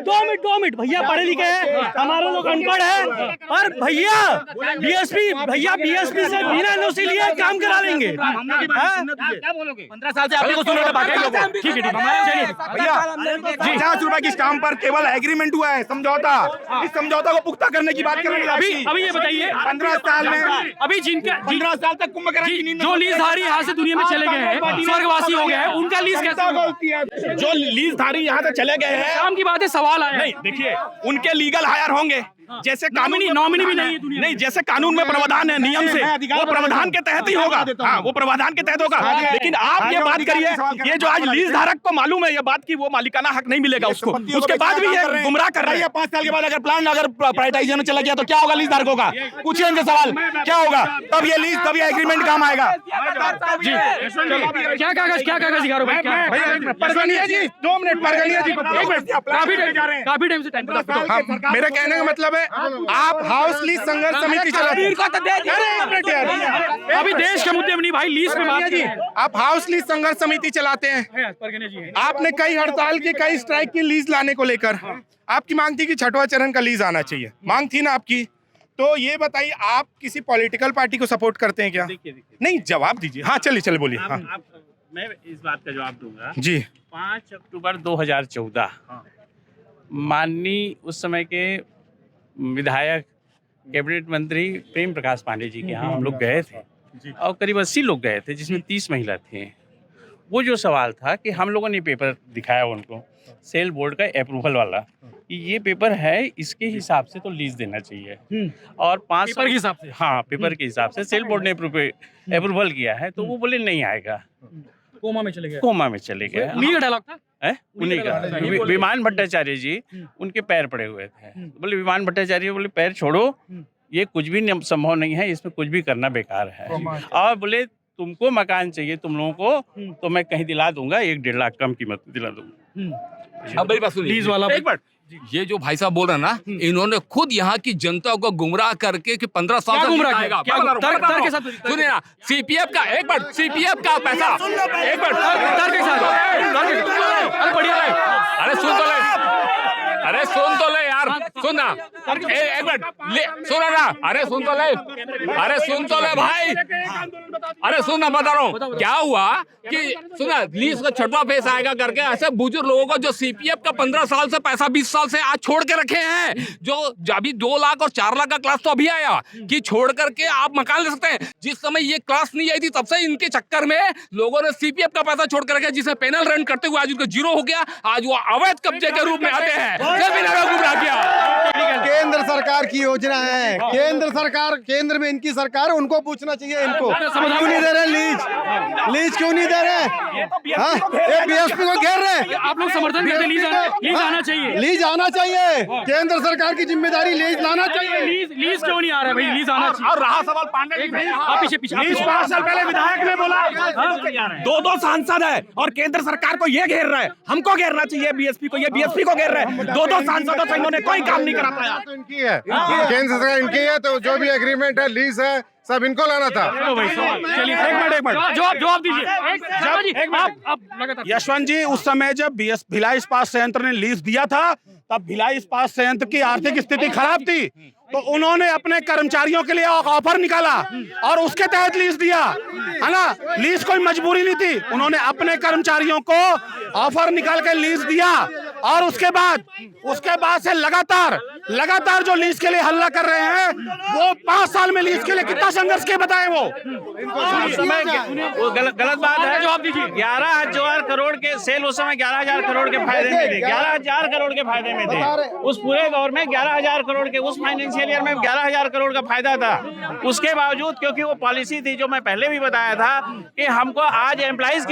2 मिनट, भैया पढ़े लिखे हैं, हमारे लोग अनपढ़ है, पर भैया बीएसपी से बिना एनओसी लिए काम करा लेंगे। 15 साल से आप को सुन रहे थे, ठीक है, भैया 50 रुपए की स्टाम्प पर केवल एग्रीमेंट हुआ है, समझौता। इस समझौता को पुख्ता करने की बात कर रहे हैं। अभी ये बताइए, 15 साल में, अभी 15 साल तक कुंभकर्ण की नींद में जो लीजधारी यहाँ से दुनिया में चले गए हैं, स्वर्गवासी हो गए हैं, उनका लीज कैसे होगा? जो लीजधारी यहाँ से चले गए हैं, काम की बात है, सवाल आया नहीं देखिए, उनके लीगल हायर होंगे, जैसे कानूनी नॉमिनी भी नहीं है दुनिया में। नहीं, जैसे कानून में प्रावधान है, नियम से, वो प्रावधान के तहत ही होगा। हाँ, वो प्रावधान के तहत होगा। लेकिन आप ये बात करिए, ये जो आज लीज धारक को मालूम है ये बात की वो मालिकाना हक नहीं मिलेगा उसको, उसके बाद भी ये गुमराह कर रहे हैं। 5 साल के बाद अगर प्लान प्राइवेटाइजेशन में चला गया तो क्या होगा लीज धारकों का? पूछिए इनसे सवाल, क्या होगा? तब ये एग्रीमेंट काम आएगा। जी, क्या कागज दिखा रहे हो? परगनिया जी, 2 मिनट, परगनिया जी, काफी टाइम से टाइम। मेरे कहने का मतलब है, आप हाउस लीज संघर्ष समिति चलाते हैं। अभी देश के मुद्दे में नहीं भाई, लीज पे बात जी, आप हाउस लीज संघर्ष समिति चलाते हैं। आपने कई हड़ताल की, कई स्ट्राइक की लीज लाने को लेकर आपकी मांग थी कि 6वां चरण का लीज आना चाहिए, मांग थी ना आपकी। तो ये बताइए, आप किसी पॉलिटिकल पार्टी को सपोर्ट करते हैं क्या? नहीं, जवाब दीजिए। हाँ, चलिए बोलिए। हाँ, मैं इस बात का जवाब दूंगा जी। 5 अक्टूबर 2014 माननीय उस समय के विधायक कैबिनेट मंत्री प्रेम प्रकाश पांडे जी के यहाँ हम लोग गए थे और करीब 80 लोग गए थे, जिसमें 30 महिला थे। वो जो सवाल था कि हम लोगों ने पेपर दिखाया उनको, सेल बोर्ड का अप्रूवल वाला, कि ये पेपर है, इसके हिसाब से तो लीज देना चाहिए। और 5 पेपर के हिसाब से, हाँ, पेपर के हिसाब से सेल बोर्ड ने अप्रूवल किया है, तो वो बोले नहीं आएगा, कोमा में चले गए। कोमा में चले गए। उन्हीं का डायलॉग था। है उन्हीं का विमान भट्टाचार्य जी, उनके पैर पड़े हुए थे। बोले विमान भट्टाचार्य बोले पैर छोड़ो, ये कुछ भी संभव नहीं है, इसमें कुछ भी करना बेकार है। और बोले तुमको मकान चाहिए तुम लोगों को तो मैं कहीं दिला दूंगा, 1-1.5 लाख कम कीमत दिला दूंगा। अब मेरी बात सुनिए, लीज वाला एक मिनट, ये जो भाई साहब बोल रहे हैं ना, इन्होंने खुद यहाँ की जनता को गुमराह करके कि 15 साल क्या से गुमराह नहीं किया? आएगा। क्या बता रहा हूं, तर्क- बता रहा तर्क हूं। के साथ- सुनिए ना, सीपीएफ का एक मिनट, सीपीएफ का पैसा एक मिनट, तर्क के साथ। अरे बढ़िया है। अरे सुन तो ले, अरे सुन तो ले यार, सुन ना, एक मिनट सुन ना, अरे सुन तो ले, अरे सुन तो ले भाई, अरे सुन ना, बता रहा हूँ क्या हुआ कि सुना लीज का छठवां फेस आएगा करके ऐसे बुजुर्ग लोगों को जो सीपीएफ का 15 साल से पैसा 20 साल से आज छोड़ के रखे हैं, जो अभी 2 लाख और 4 लाख का क्लास तो अभी आया कि छोड़ करके आप मकान ले सकते हैं। जिस समय ये क्लास नहीं आई थी तब से इनके चक्कर में लोगों ने सीपीएफ का पैसा छोड़ कर रखा, जिसे पेनल रेंट करते हुए आज उनको जीरो हो गया, आज वो अवैध कब्जे के रूप में आते हैं। गुमराह किया। केंद्र सरकार की योजना है, केंद्र सरकार, केंद्र में इनकी सरकार है, उनको पूछना चाहिए इनको क्यों नहीं दे रहे लीज, लीज क्यों नहीं दे रहे? हाँ, ये बीएसपी को घेर रहे। आप लोग समर्थन करते हैं लीज आना चाहिए। लीज आना चाहिए, केंद्र सरकार की जिम्मेदारी लीज लाना चाहिए। लीज क्यों नहीं आ रहा है भाई? लीज आना चाहिए। और रहा सवाल पांडे जी, आप पीछे 5 साल पहले विधायक ने बोला, 2 सांसद है और केंद्र सरकार को ये घेर रहा है, हमको घेरना चाहिए बीएसपी को, ये बीएसपी को घेर रहा है। 2 सांसदों से इन्होंने कोई काम नहीं करा पाया। तो इनकी है, केंद्र सरकार इनकी है, तो जो भी एग्रीमेंट है, लीज है, सब इनको लाना था। चलिए एक मिनट जवाब दीजिए। आप लगातार यशवंत जी, उस समय जब भिलाई इस्पात संयंत्र ने लीज दिया था, तब भिलाई इस्पात संयंत्र की आर्थिक स्थिति खराब थी, तो उन्होंने अपने कर्मचारियों के लिए ऑफर निकाला और उसके तहत लीज दिया, है ना। लीज कोई मजबूरी नहीं थी, उन्होंने अपने कर्मचारियों को ऑफर निकाल के लीज दिया और उसके बाद से लगातार जो लीज के लिए हल्ला कर रहे हैं, वो 5 साल में लीज के लिए कितना संघर्ष किए बताए वो गलत बात है। जवाब दीजिए। 11,000 करोड़ के सेल उस समय 11,000 करोड़ के फायदे में थे, 11,000 करोड़ के फायदे में थे। उस पूरे दौर में 11,000 करोड़ के, उस फाइनेंशियल ईयर में 11,000 करोड़ का फायदा था। उसके बावजूद क्योंकि वो पॉलिसी थी जो मैं पहले भी बताया था कि हमको आज एम्प्लॉइज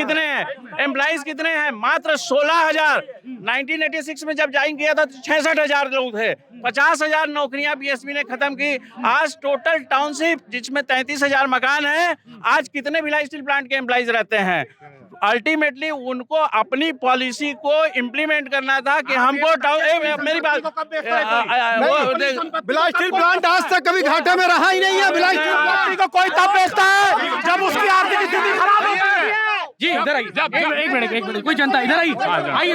कितने हैं, मात्र 16,000। 1986 में जब ज्वाइन किया था तो 66,000 लोग थे, 50,000 नौकरियां बीएसपी ने खत्म की। आज टोटल टाउनशिप जिसमें 33,000 मकान है, आज कितने भिलाई स्टील प्लांट के एम्प्लॉइज रहते हैं? अल्टीमेटली उनको अपनी पॉलिसी को इम्प्लीमेंट करना था कि हमको मेरी बात, भिलाई स्टील प्लांट आज तक कभी घाटे में रहा ही नहीं है। भिलाई स्टील प्लांट को कोई तब बेचता है जब उसकी आर्थिक स्थिति खराब होती है। जी इधर आइए, एक मिनट कोई जनता इधर आइए, इधर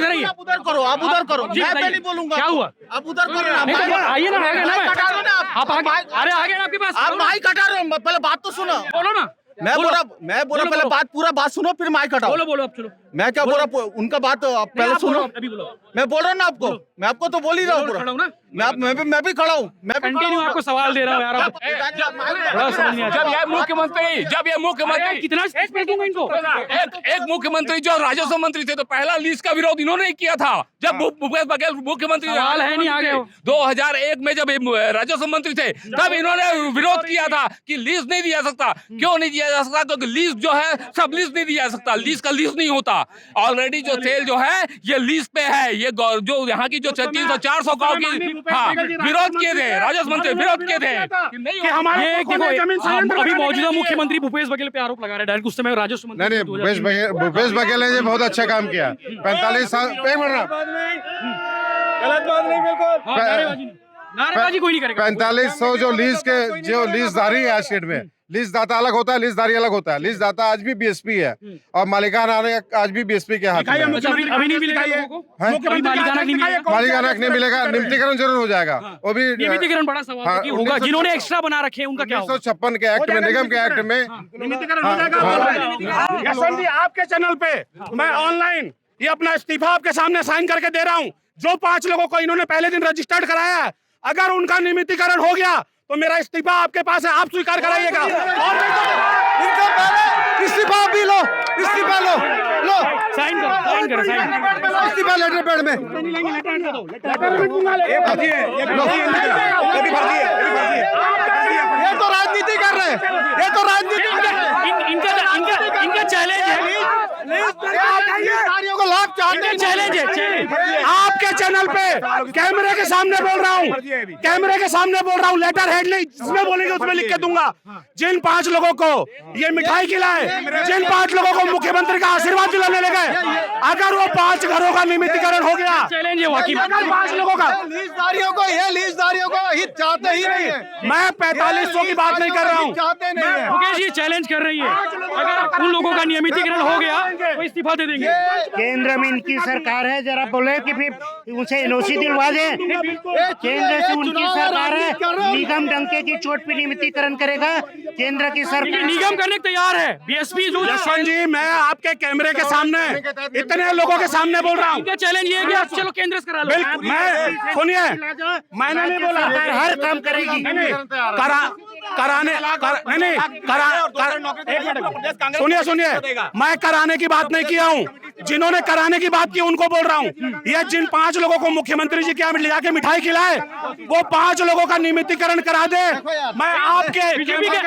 आइए। आप उधर करो, जी, मैं बताइए। नहीं बोलूंगा। क्या हुआ? आप उधर करो ना। नहीं तो आइए ना, आगे ना, कटा दो ना आप आगे, अरे आगे ना आपके पास, आप माइक कटा रहे हो, पहले बात तो सुनो। बोलो ना। मैं बोला पहले पूरा बात सुनो, फिर माइक हटाओ। बोलो आप चलो। मैं क्या बोल रहा, उनका बात आप पहले सुनो। अभी बोलो। मैं बोल रहा हूँ ना आपको, मैं आपको तो बोल ही रहा हूँ पूरा। खड़ा हूं ना? मैं भी खड़ा हूँ, मैं भी कंटिन्यू आपको सवाल दे रहा हूँ यार। बड़ा समझ नहीं आता। जब ये मुख्यमंत्री कितना स्पेस दूंगा इनको? एक मुख्यमंत्री जो राजस्व मंत्री थे, तो पहला लीज का विरोध इन्होंने ही किया था जब भूपेश बघेल मुख्यमंत्री सवाल है नहीं, आगे हो। 2001 में जब राजस्व मंत्री थे, तब इन्होंने विरोध किया था कि लीज नहीं दिया सकता। क्यों नहीं दिया जा सकता? क्योंकि लीज जो है सब लीज नहीं दिया जा सकता, लीज का लीज नहीं होता। ऑलरेडी जो सेल जो है ये लीज पे है। ये जो यहाँ की जो 300-400 गाँव की विरोध किए थे, राजस्व मंत्री विरोध किए थे कि हमारे अभी मौजूदा मुख्यमंत्री भूपेश बघेल पे आरोप लगा रहे हैं डायरेक्ट, उस समय राजस्व मंत्री। नहीं, भूपेश बघेल ने बहुत अच्छा काम किया। 45 साल, एक मिनट, गलत बात नहीं, बिल्कुल नारेबाजी कोई नहीं करेगा। 4500 जो लीजदारी है आज स्टेट में, लीजदाता अलग होता है, लीजदारी अलग होता है। लीजदाता आज भी बीएसपी है और मालिकाना आज भी बीएसपी के हाथ में है। अभी नहीं मिलेगा लोगों को, मालिकाना नहीं मिलेगा, नियमितीकरण जरूर हो जाएगा। वो भी नियमितीकरण बड़ा सवाल कि होगा। जिन्होंने एक्स्ट्रा बना रखे हैं उनका क्या होगा? 1956 के एक्ट में, निगम के एक्ट में नियमितीकरण हो जाएगा। यशवंत जी, आपके चैनल पे मैं ऑनलाइन ये अपना इस्तीफा आपके सामने साइन करके दे रहा हूँ। जो 5 लोगों को इन्होंने पहले दिन रजिस्टर्ड कराया है, अगर उनका नियमितीकरण हो गया तो मेरा इस्तीफा आपके पास है, आप स्वीकार कराइएगा। और इनका पहले इस्तीफा भी लो, इस्तीफा लो, साइन करो। इस्तीफा लेटर पैड में। ये तो राजनीति कर रहे है, ये तो राजनीति इनका चैलेंज है, को लाभ चाहते हैं। चैलेंज है। आपके चैनल पे कैमरे के सामने बोल रहा हूँ, कैमरे के सामने बोल रहा हूँ, लेटर हेड नहीं, जिसमें बोलेंगे उसमें लिख के दूंगा। जिन 5 लोगों को ये मिठाई खिलाए, जिन 5 लोगों को मुख्यमंत्री का आशीर्वाद दिलाने लगे, अगर वो 5 घरों का नियमितीकरण हो गया, चैलेंज है वाकई, 5 लोगों का, लीजदारियों को हित चाहते ही नहीं है। मैं 4500 की बात नहीं कर रहा हूँ। चाहते नहीं है। मुकेश ये चैलेंज कर रही है, अगर उन लोगों का नियमितीकरण हो गया तो इस्तीफा दे देंगे। केंद्र में इनकी सरकार है, जरा बोले कि फिर उनसे एनओसी दिलवा दें। केंद्र से उनकी सरकार है, निगम डंके की चोट पे नियमितीकरण करेगा केंद्र की सरकार। निगम करने को तैयार है बीएसपी। यशवंत जी, मैं आपके कैमरे के सामने इतने लोगों के सामने बोल रहा हूँ। इनका चैलेंज ये है कि आप चलो केंद्र से करा लो। बिल्कुल, मैं सुनिए, मैंने नहीं बोला हर काम करेगी। सुनिए, मैं कराने की बात नहीं किया हूँ, जिन्होंने कराने की बात की उनको बोल रहा हूँ। ये जिन 5 लोगों को मुख्यमंत्री जी क्या ले जाके मिठाई खिलाए, वो 5 लोगों का नियमितीकरण करा दे। मैं आपके बीजेपी के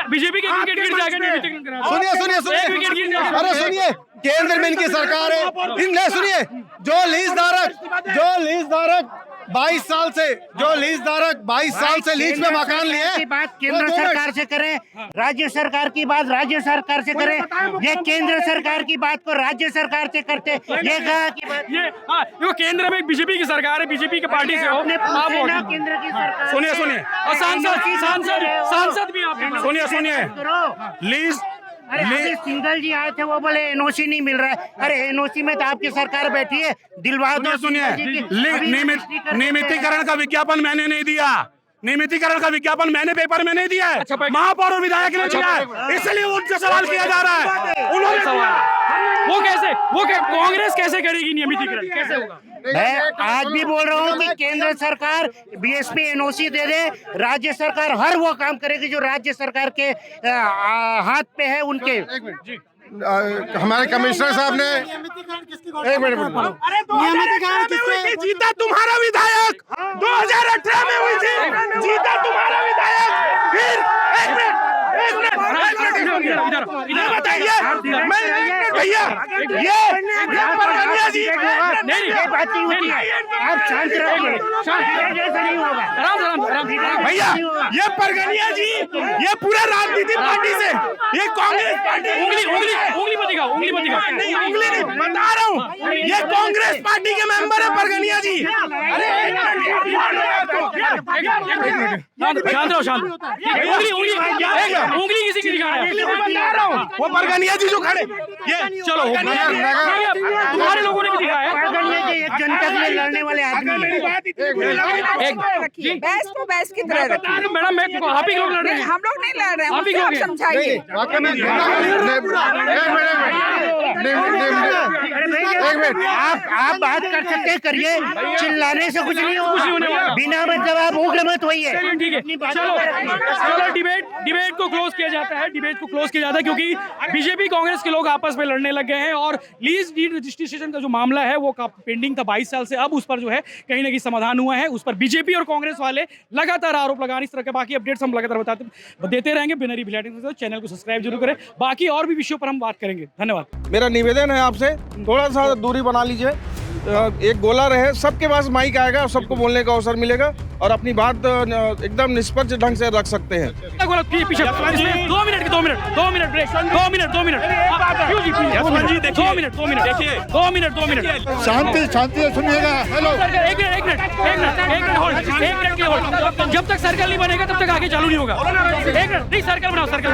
विकेट गिर जाएगा, नियमितीकरण करा दो। सुनिए, एक विकेट गिर जाएगा। अरे सुनिए, केंद्र में इनकी सरकार है। इनने सुनिए, जो लीजधारक 22 साल से लीज में मकान लिए, की बात केंद्र सरकार से करें, राज्य सरकार की बात राज्य सरकार से करें। ये केंद्र सरकार की बात को राज्य सरकार से करते, ये कहा की बात। ये केंद्र में बीजेपी की सरकार है, बीजेपी की पार्टी से हो आप वोट। केंद्र की सरकार सुनिए, और सांसद भी आप सुनिए, लीज अरे अभी सिंगल जी आए थे, वो बोले एनओसी नहीं मिल रहा है। अरे एनओसी में तो आपकी सरकार बैठी है, दिलवा दो। सुनिए, नियमितीकरण का विज्ञापन मैंने नहीं दिया, नियमितीकरण का विज्ञापन मैंने पेपर में नहीं दिया है, महापौर और विधायक ने दिया है, इसलिए उनसे सवाल किया जा रहा है। उन्होंने कांग्रेस कैसे करेगी नियमितीकरण, कैसे होगा? मैं आज भी बोल रहा हूँ कि केंद्र सरकार बीएसपी एनओसी दे दे, राज्य सरकार हर वो काम करेगी जो राज्य सरकार के हाथ पे है उनके। हमारे कमिश्नर साहब ने एक मिनट जीता तुम्हारा विधायक, 2018 में हुई थी, जीता तुम्हारा विधायक। फिर एक मिनट बताइए, भैया ये परगनिया जी नहीं बात नहीं होती है, आप शांत रहिए, ऐसा नहीं होगा। भैया ये परगनिया जी, ये पूरा राजनीतिक पार्टी से, ये कांग्रेस पार्टी, उंगली मत दिखाओ, नहीं, उंगली नहीं, बता रहा हूँ, ये कांग्रेस पार्टी के मेंबर है परगनिया जी। अरे शांत रहो, उंगली किसी की दिखा रहा है, बता रहा हूँ, वो परगनिया जी जो खड़े, ये चलो तुम्हारे लोगों ने भी दिखाया। एक जनता के लिए लड़ने वाले आदमी बहस की तरह रखिए। मैडम मैं आप ही लोग लड़ रहे हैं, हम लोग नहीं लड़ रहे हैं, आप ही मुझे आप समझाइए। आप बात कर सकते हैं, करिए, चिल्लाने से कुछ नहीं होगा, बिना मतलब आप उग्र मत होइए। ठीक है, चलो डिबेट को क्लोज किया जाता है, क्योंकि बीजेपी कांग्रेस के लोग आपस में लड़ने लग गए हैं और लीज डीड रजिस्ट्रेशन का जो मामला है वो पेंडिंग था 22 साल से, अब उस पर जो है कहीं ना कहीं समाधान हुआ है। उस पर बीजेपी और कांग्रेस वाले लगातार आरोप लगा रहे हैं। इस तरह के बाकी अपडेट्स हम लगातार देते रहेंगे। बिनरी बिलाटी चैनल को सब्सक्राइब जरूर करें, बाकी और भी विषयों पर हम बात करेंगे। धन्यवाद। मेरा निवेदन है आपसे, थोड़ा सा दूरी बना लीजिए, एक गोला रहे, सबके पास माइक आएगा, सबको बोलने का अवसर मिलेगा और अपनी बात एकदम निष्पक्ष ढंग से रख सकते हैं। पीछे 2 मिनट ब्रेक, 2 मिनट शांति से सुनिएगा। हेलो, एक मिनट जब तक सर्कल नहीं बनेगा तब तक आगे चालू नहीं होगा। एक मिनट, नहीं सर्कल बनाओ, सर्कल